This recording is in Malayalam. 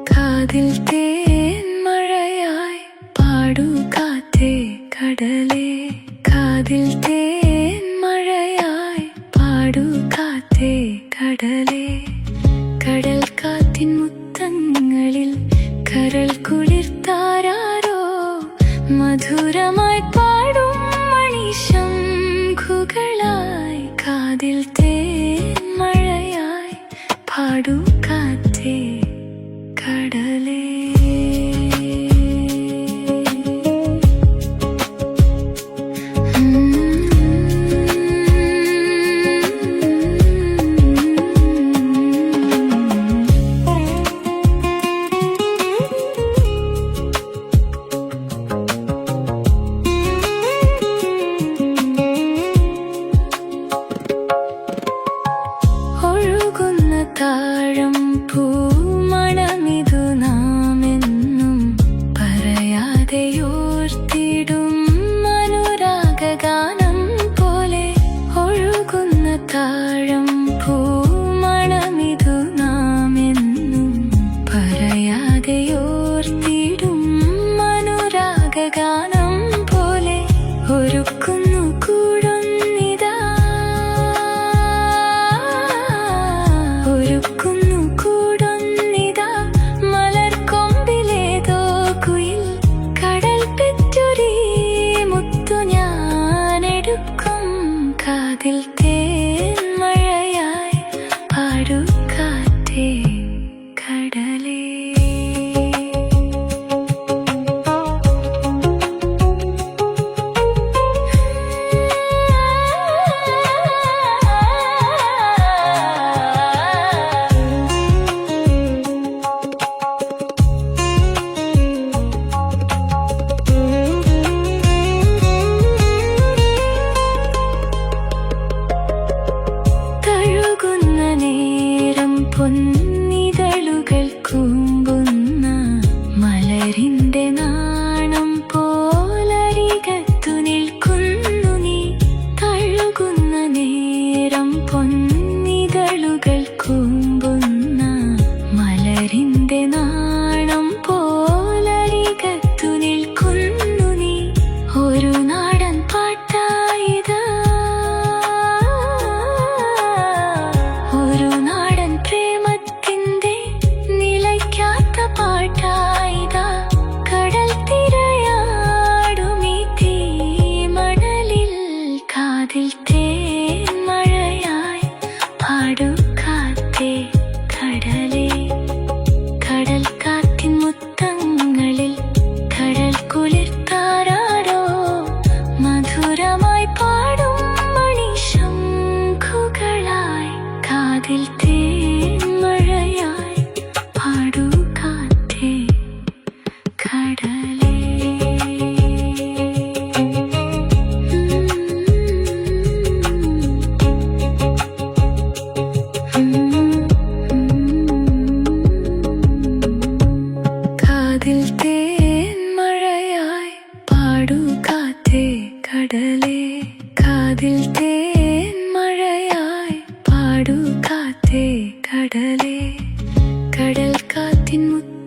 കാതിൽ തേൻ മഴയായി പാടൂ കാറ്റേ കടലേ, കാതിൽ തേൻ മഴയായി പാടൂ കാറ്റേ കടലേ. കടൽ കാറ്റിൻ മുത്തങ്ങളിൽ കരൾ കുളിർത്താരോ, മധുരമായി പാടും മണിശംഖുകളായി. കാതിൽ തേൻ മഴയായി പാടൂ കാറ്റേ കടലേ. ഒഴുകുന്ന താഴം പൂമണമിതു നാമെന്നും പറയാതെയോർത്തിടും അനുരാഗഗാനം പോലെ. ഒഴുകുന്ന താഴം പൂമണമിതു നാമെന്നും പറയാതെയോർത്തിടും അനുരാഗഗാനം പോലെ. ഒരുക്കുന്നു കൂടൊന്നിതാ, ഒരുക്കുന്നു കൂടൊന്നിതാ, മലർക്കൊമ്പിലേതോ കുയിൽ. കടൽ പെറ്റൊരീ മുത്തു ഞാനെടുക്കും. കാതിൽ തേൻ മഴയായി പാടൂ കാറ്റേ കടലേ. തഴുകുന്ന നേരം പൊന്നിതളുകൾ കൂമ്പുന്ന മലരിന്റെ നാണം പോലരികത്തു നിൽക്കുന്നു നീ. തഴുകുന്ന നേരം പൊന്നിതളുകൾ കൂമ്പുന്ന മലരിന്റെ നാണം പോലരികത്തു നിൽക്കുന്നു നീ. ഒരു നാടൻ പാട്ടായിതാ, ഒരു നാടൻ പ്രേമത്തിന്റെ നിലയ്ക്കാത്ത പാട്ടായിതാ. കടൽ തിരയാടുമീ തീമണലിൽ. കാതിൽ തേൻ മഴയായി പാടൂ കാറ്റേ കടലേ. കടൽ കാറ്റിൻ മുത്തങ്ങളിൽ കടൽ കുളിർത്താരോ, മധുരമായി പാടും മണിശംഖുകളായി. കാതിൽ തേൻ മഴയായി പാടൂ കാറ്റേ കടലേ. കാതിൽ തേൻ മഴയായി പാടൂ കാറ്റേ കടലേ. കാതിൽ തേൻ മഴയായി പാടൂ കാറ്റേ കടലേ. കടൽ കാറ്റിൻ മുത്ത്